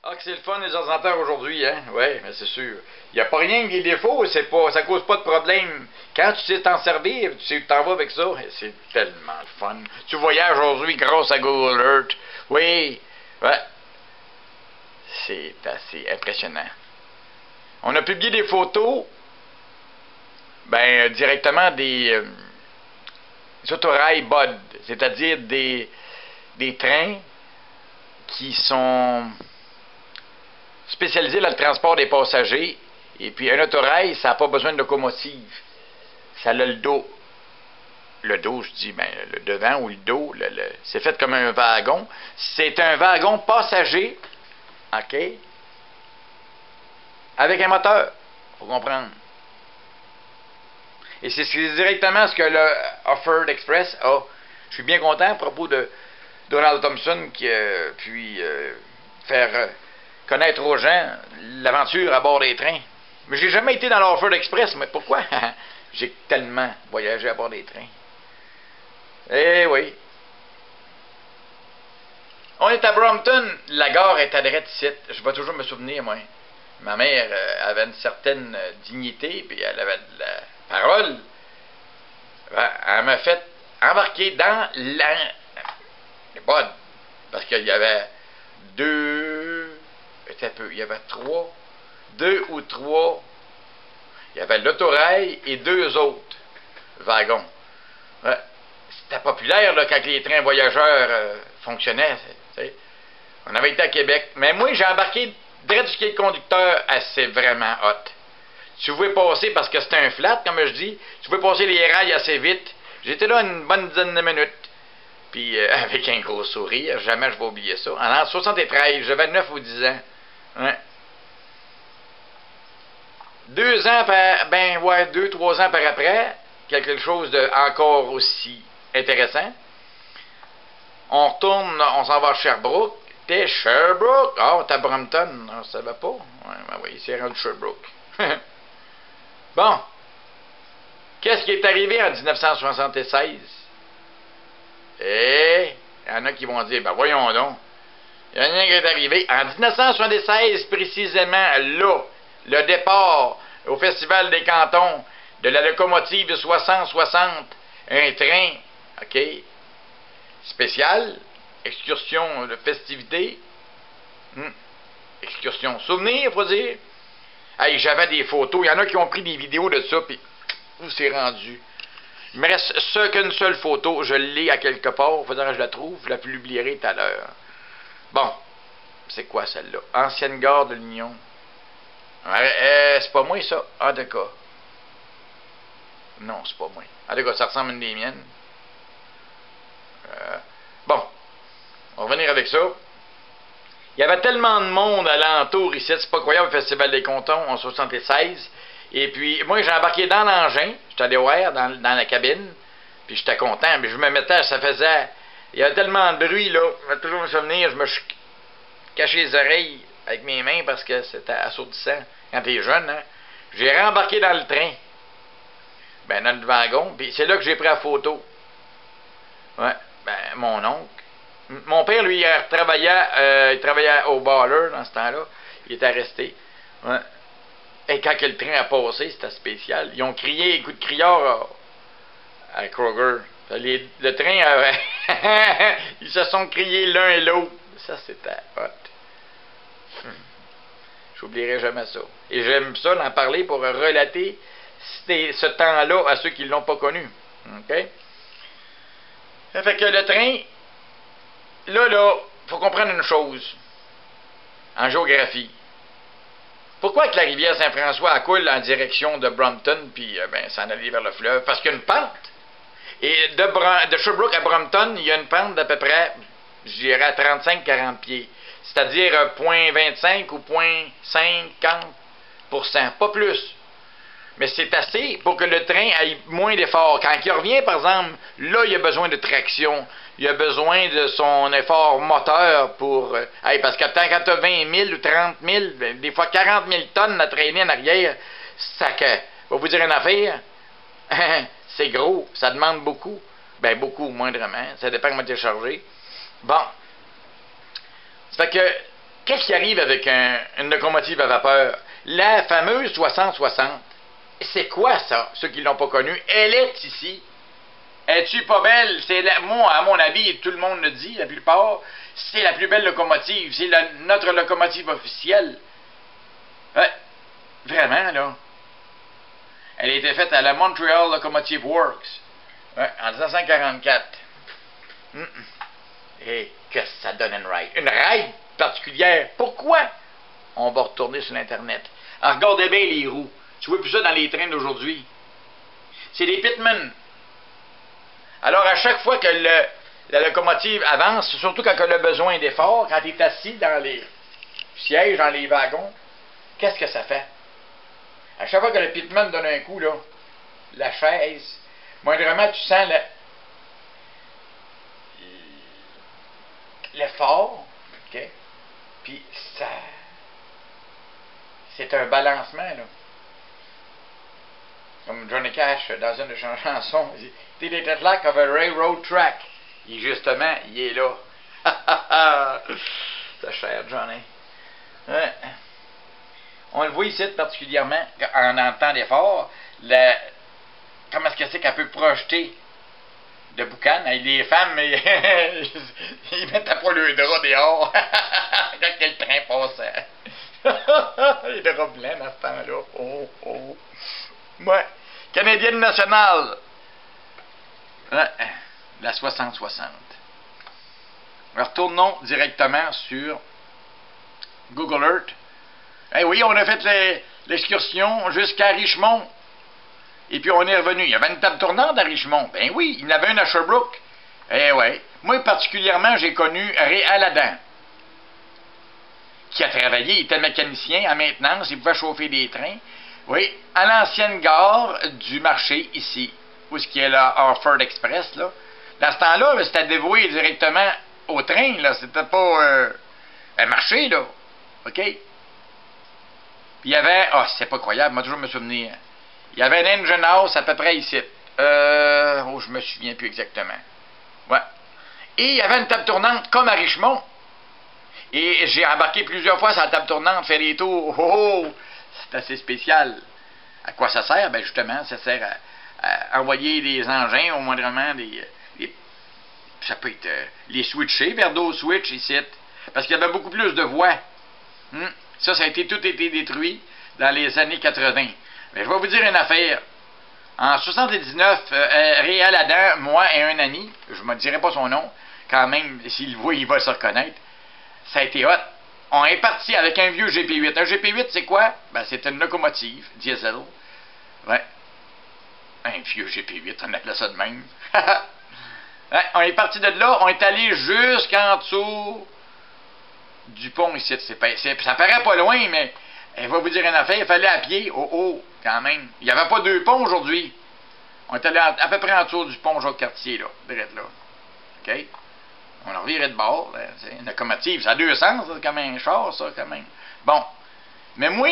Ah, que c'est le fun les ordinateurs aujourd'hui, hein? Oui, mais c'est sûr. Il n'y a pas rien que des défauts, c'est pas, ça cause pas de problème. Quand tu sais t'en servir, tu sais où t'en vas avec ça, c'est tellement le fun. Tu voyages aujourd'hui grâce à Google Earth. Oui, ouais. C'est assez impressionnant. On a publié des photos, directement des autorails BOD, c'est-à-dire des trains qui sont spécialisé dans le transport des passagers. Et puis un autorail, ça n'a pas besoin de locomotive. Ça a le dos. Le dos, je dis, le devant ou le dos, c'est fait comme un wagon. C'est un wagon passager, OK, avec un moteur, faut comprendre. Et c'est directement ce que le Offord Express a. Je suis bien content à propos de Donald Thompson qui a pu faire connaître aux gens l'aventure à bord des trains. Mais j'ai jamais été dans l'Offord Express, mais pourquoi? J'ai tellement voyagé à bord des trains. Eh oui. On est à Brompton, la gare est à droite ici. Je vais toujours me souvenir, moi. Ma mère avait une certaine dignité, puis elle avait de la parole. Elle m'a fait embarquer dans le bod. Parce qu'il y avait il y avait deux ou trois. Il y avait l'autorail et deux autres wagons. C'était populaire là, quand les trains voyageurs fonctionnaient. T'sais. On avait été à Québec. Mais moi, j'ai embarqué direct du quai de conducteur. C'est vraiment hot. Tu pouvais passer, parce que c'était un flat, comme je dis, tu pouvais passer les rails assez vite. J'étais là une bonne dizaine de minutes. Puis avec un gros sourire, jamais je vais oublier ça. En l'an 73, j'avais 9 ou 10 ans. Ouais. 2, 3 ans par après, quelque chose de encore aussi intéressant. On retourne, on s'en va à Sherbrooke. T'es Sherbrooke? Ah, t'es à Brompton. On ne savait pas. Oui, c'est rendu Sherbrooke. Bon. Qu'est-ce qui est arrivé en 1976? Il y en a qui vont dire, voyons donc. Il y en a qui est arrivé. En 1976, précisément, là, le départ au Festival des Cantons de la locomotive 60-60, un train, OK, spécial, excursion de festivité, excursion souvenir, faut dire. Hey, j'avais des photos, il y en a qui ont pris des vidéos de ça, puis où c'est rendu? Il me reste qu'une seule photo, je l'ai à quelque part, il faudra que je la trouve, je la publierai tout à l'heure. Bon, c'est quoi celle-là? Ancienne gare de l'Union. C'est pas moi ça? En tout cas. Non, c'est pas moi. En tout cas, ça ressemble à une des miennes. Bon, on va revenir avec ça. Il y avait tellement de monde alentour ici, c'est pas croyable, le Festival des Cantons en 76. Et puis, moi, j'ai embarqué dans l'engin, j'étais allé voir dans la cabine, puis j'étais content, mais je me mettais, ça faisait... Il y avait tellement de bruit, là, je vais toujours me souvenir, je me cachais les oreilles avec mes mains parce que c'était assourdissant quand t'es jeune, hein. J'ai rembarqué dans le train, dans le wagon, puis c'est là que j'ai pris la photo. Ouais, mon oncle. Mon père, lui, il travaillait au Baller dans ce temps-là, il était resté. Ouais. Et quand le train a passé, c'était spécial. Ils ont crié, coup de criard à Kroger. Le train avait... Ils se sont criés l'un et l'autre. Ça, c'était hot. J'oublierai jamais ça. Et j'aime ça d'en parler pour relater ce temps-là à ceux qui ne l'ont pas connu. OK? Ça fait que le train, là, faut comprendre une chose en géographie. Pourquoi que la rivière Saint-François coule en direction de Brompton puis s'en aller vers le fleuve? Parce qu'il y a une pente. Et de Sherbrooke à Brompton, il y a une pente d'à peu près, je dirais, à 35-40 pieds. C'est-à-dire 0,25 ou 0,50%. Pas plus. Mais c'est assez pour que le train ait moins d'effort. Quand il revient, par exemple, là, il a besoin de traction. Il a besoin de son effort moteur pour... parce que quand tu as 20 000 ou 30 000, des fois 40 000 tonnes à traîner en arrière, ça que... Va vous dire une affaire? C'est gros. Ça demande beaucoup. Beaucoup, moindrement. Ça dépend comment tu es chargé. Bon. Ça fait que Qu'est-ce qui arrive avec une locomotive à vapeur? La fameuse 60-60. C'est quoi ça, ceux qui ne l'ont pas connue? Elle est ici. Es-tu pas belle? Moi, à mon avis, tout le monde le dit, la plupart, c'est la plus belle locomotive. C'est notre locomotive officielle. Ouais, vraiment, là. Elle a été faite à la Montreal Locomotive Works. Ouais, en 1944. Et que ça donne une ride. Une ride particulière. Pourquoi? On va retourner sur l'Internet. Alors, regardez bien les roues. Tu vois plus ça dans les trains d'aujourd'hui. C'est des pitmen. Alors, à chaque fois que la locomotive avance, surtout quand elle a besoin d'effort, quand tu es assis dans les sièges, dans les wagons, qu'est-ce que ça fait? À chaque fois que le pitman donne un coup, là, la chaise, moindrement, tu sens l'effort, OK? Puis ça... C'est un balancement, là. Comme Johnny Cash, dans une de ses chansons, il dit « It is like of a railroad track ». Et justement, il est là. C'est cher, Johnny. Ouais. On le voit ici particulièrement, en entend d'effort, comment est-ce que c'est qu'elle peut projeter de boucan. Les femmes, ils mettent à pas le drap dehors quand le train passait. Les draps blancs dans ce temps-là. Oh, oh. Ouais. Canadienne nationale. Ouais. La 60-60. Retournons directement sur Google Earth. Eh oui, on a fait l'excursion jusqu'à Richmond. Et puis on est revenu. Il y avait une table tournante à Richmond. Ben oui, il y en avait une à Sherbrooke. Eh oui. Moi, particulièrement, j'ai connu Ray Aladan, qui a travaillé, il était mécanicien en maintenance, il pouvait chauffer des trains. Oui, à l'ancienne gare du marché, ici, où est-ce qu'il y a la Harford Express, là. Dans ce temps-là, c'était dévoué directement au train, là. C'était pas un marché, là. OK? Puis il y avait... Ah, c'est pas croyable, moi toujours me souvenir. Il y avait un engine house à peu près ici. Oh, je me souviens plus exactement. Ouais. Et il y avait une table tournante comme à Richmond. Et j'ai embarqué plusieurs fois sur la table tournante, faire des tours. Oh, oh! C'est assez spécial. À quoi ça sert? Ben justement, ça sert à envoyer des engins, au moindrement, ça peut être les switcher vers d'autres switches ici. Parce qu'il y avait beaucoup plus de voies. Ça a été tout été détruit dans les années 80. Mais je vais vous dire une affaire. En 79, Ray Aladan, moi et un ami, je ne me dirai pas son nom, quand même, s'il le voit, il va se reconnaître. Ça a été hot. On est parti avec un vieux GP8. Un GP8, c'est quoi? Ben, c'est une locomotive diesel. Ouais. Un vieux GP8, on appelait ça de même. Ouais, on est parti de là, on est allé jusqu'en dessous du pont ici. Ça paraît pas loin, mais elle va vous dire une affaire, il fallait à pied. Oh, oh, quand même. Il n'y avait pas deux ponts aujourd'hui. On est allé à peu près en dessous du pont Jacques-Cartier, là. Direct là. OK? On a reviré de bord. C'est une locomotive. Ça a deux sens, c'est comme un char, ça, quand même. Bon. Mais moi,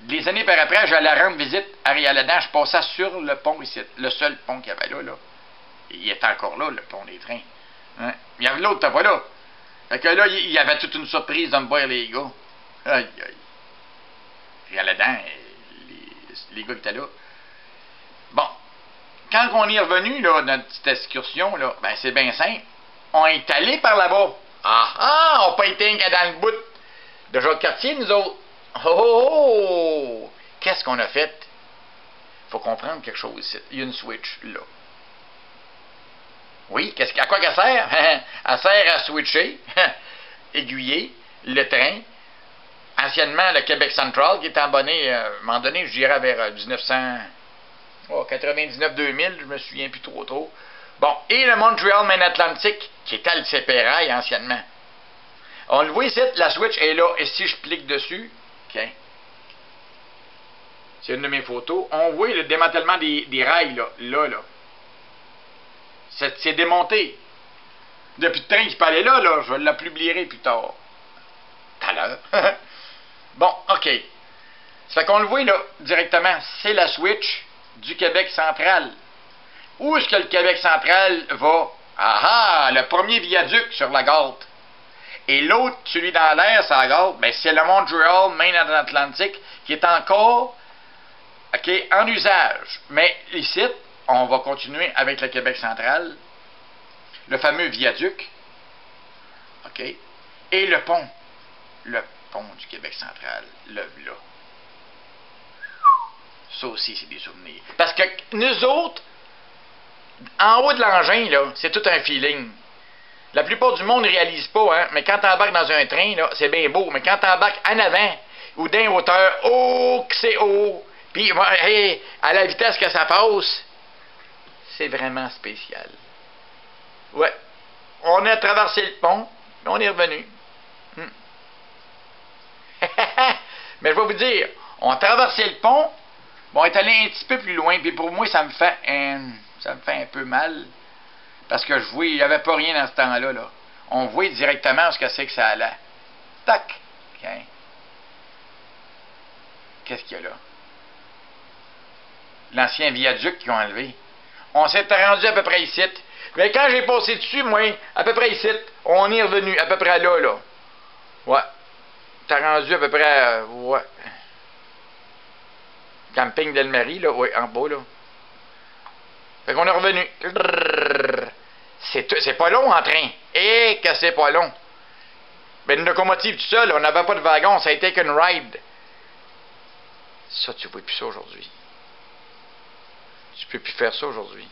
des années par après, j'allais rendre visite à Ray Aladan. Je passais sur le pont ici. Le seul pont qu'il y avait là. Il était encore là, le pont des trains. Hein? Il y avait l'autre, t'as pas là. Fait que là, il y avait toute une surprise de me voir, les gars. Aïe, aïe. Ray Aladan, les gars qui étaient là. Bon. Quand on est revenu, là, notre petite excursion, là, ben, c'est bien simple. On est allé par là-bas. Ah, on n'a pas été dans le bout de Jacques-Cartier, nous autres. Oh, oh, oh! Qu'est-ce qu'on a fait? Il faut comprendre quelque chose ici. Il y a une switch, là. Oui, à quoi qu'elle sert? Elle sert à switcher, aiguiller le train. Anciennement, le Québec Central, qui était abonné, à un moment donné, je dirais vers 1999-2000, je me souviens plus trop. Bon, et le Montreal Main Atlantic, qui était le Sépérail anciennement. On le voit ici, la switch est là, et si je clique dessus, OK, c'est une de mes photos, on voit le démantèlement des rails, là. C'est démonté. Depuis le train qui peut aller là, je la publierai plus tard. Tout à l'heure. Bon, OK. Ça fait qu'on le voit, là, directement, c'est la switch du Québec central. Où est-ce que le Québec central va? Ah ah, le premier viaduc sur la Gâte. Et l'autre, celui dans l'air, ça regarde, ben c'est le Montreal Main Atlantic qui est encore en usage. Mais ici, on va continuer avec le Québec central, le fameux viaduc, et le pont du Québec central, là. Ça aussi, c'est des souvenirs. Parce que nous autres, en haut de l'engin, là, c'est tout un feeling. La plupart du monde ne réalise pas, hein, mais quand tu embarques dans un train, là, c'est bien beau, mais quand tu embarques en avant, ou d'un hauteur, oh, que c'est haut, puis hey, à la vitesse que ça passe, c'est vraiment spécial. Ouais. On a traversé le pont, mais on est revenu. Mais je vais vous dire, on a traversé le pont, on est allé un petit peu plus loin, puis pour moi, ça me fait un peu mal. Parce que je voyais, il n'y avait pas rien dans ce temps-là. Là. On voyait directement ce que c'est que ça allait. Tac! Okay. Qu'est-ce qu'il y a là? L'ancien viaduc qu'ils ont enlevé. On s'est rendu à peu près ici. Mais quand j'ai passé dessus, moi, à peu près ici, on est revenu à peu près là. Ouais. T'as rendu à peu près... ouais. Camping d'Elle-Marie, là. Oui, en bas, là. Fait qu'on est revenu. C'est pas long en train. Et que c'est pas long. Mais une locomotive tout seul, on n'avait pas de wagon, ça a été qu'une ride. Ça, tu ne vois plus ça aujourd'hui. Tu peux plus faire ça aujourd'hui.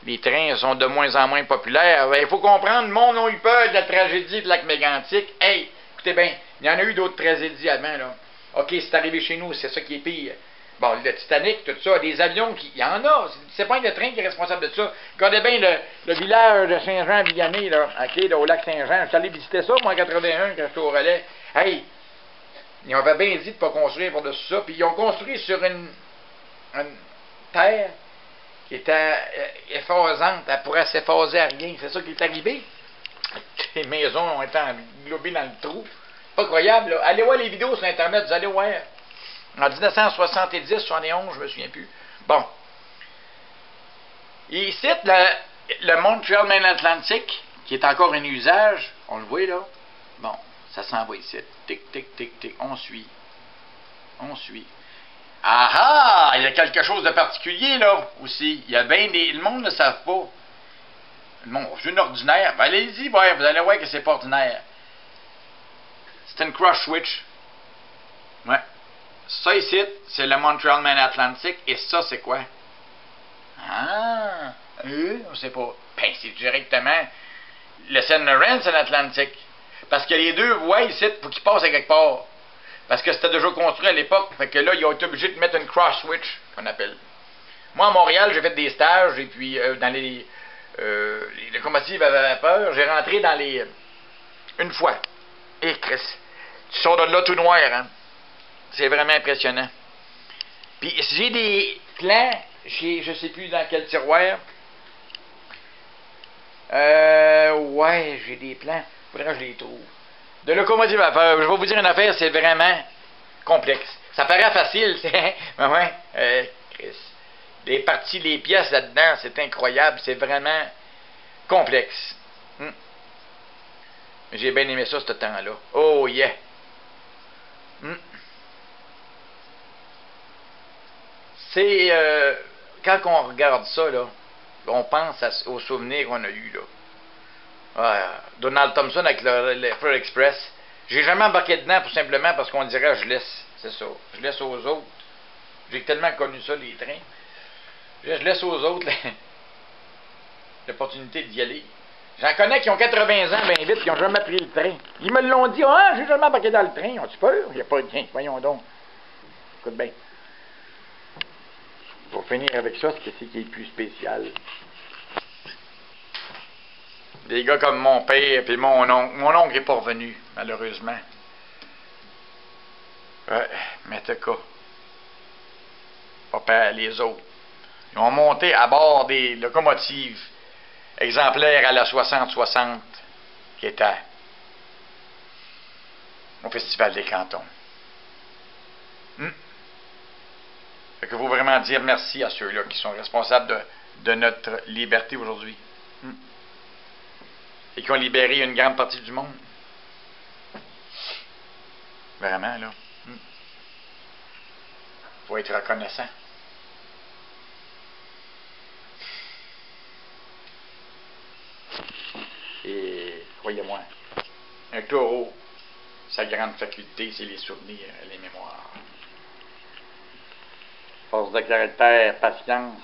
Les trains sont de moins en moins populaires. Il faut comprendre, le monde a eu peur de la tragédie de Lac-Mégantic. Hey, écoutez bien, il y en a eu d'autres tragédies avant, là. OK, c'est arrivé chez nous, c'est ça qui est pire. Bon, le Titanic, tout ça, des avions, il y en a. C'est pas le train qui est responsable de ça. Regardez bien le village de Saint-Jean-Vianney, là, là, au lac Saint-Jean. Je suis allé visiter ça, moi, en 81, quand j'étais au relais. Hey, ils avaient bien dit de ne pas construire par-dessus ça. Puis ils ont construit sur une terre qui était effaçante. Elle pourrait s'effacer à rien. C'est ça qui est arrivé. Les maisons ont été englobées dans le trou. Pas croyable, là. Allez voir les vidéos sur Internet, vous allez voir. En 1970, 71, je me souviens plus. Bon. Et ici, le Montreal Main Atlantic, qui est encore en usage, on le voit là. Bon, ça s'en va ici. Tic, tic, tic, tic. On suit. On suit. Ah ah! Il y a quelque chose de particulier là aussi. Il y a bien des. Le monde ne le savent pas. Le monde, c'est une ordinaire. Ben, allez-y, ouais, vous allez voir que c'est pas ordinaire. C'est une cross switch. Ouais. Ça ici, c'est le Montreal Main Atlantic. Et ça, c'est quoi? Ah! On sait pas. Ben, c'est directement le St. Lawrence et l'Atlantique. Parce que les deux voies ici, il faut qu'ils passent à quelque part. Parce que c'était déjà construit à l'époque. Fait que là, ils ont été obligés de mettre une cross switch, qu'on appelle. Moi, à Montréal, j'ai fait des stages. Et puis, dans les locomotives à vapeur, j'ai rentré dans les... une fois. Et Chris, tu sors de là tout noir, hein? C'est vraiment impressionnant. Puis j'ai des plans, je sais plus dans quel tiroir. Ouais, j'ai des plans. Faudrait que je les trouve. De locomotive à vapeur, je vais vous dire une affaire, c'est vraiment complexe. Ça paraît facile, mais ouais, Chris. Les parties, les pièces là-dedans, c'est incroyable, c'est vraiment complexe. J'ai bien aimé ça, ce temps-là. Oh yeah! C'est quand on regarde ça, là, on pense aux souvenirs qu'on a eus, là. Donald Thompson avec le Fur Express. J'ai jamais embarqué dedans tout simplement parce qu'on dirait je laisse. C'est ça. Je laisse aux autres. J'ai tellement connu ça, les trains. Je laisse aux autres l'opportunité d'y aller. J'en connais qui ont 80 ans bien vite, qui n'ont jamais pris le train. Ils me l'ont dit, ah, j'ai jamais embarqué dans le train. Ont-tu peur? Il n'y a pas de train. Voyons donc. Écoute bien. Pour finir avec ça, c'est ce qui est le plus spécial. Des gars comme mon père et mon oncle. Mon oncle n'est pas revenu, malheureusement. Ouais, mais t'as cas. Papa, les autres. Ils ont monté à bord des locomotives exemplaires à la 60-60 qui était au Festival des Cantons. Fait que faut vraiment dire merci à ceux-là qui sont responsables de notre liberté aujourd'hui. et qui ont libéré une grande partie du monde. Vraiment, là. Faut être reconnaissant. Et, croyez-moi, un taureau, sa grande faculté, c'est les souvenirs et les mémoires. Force de caractère, patience.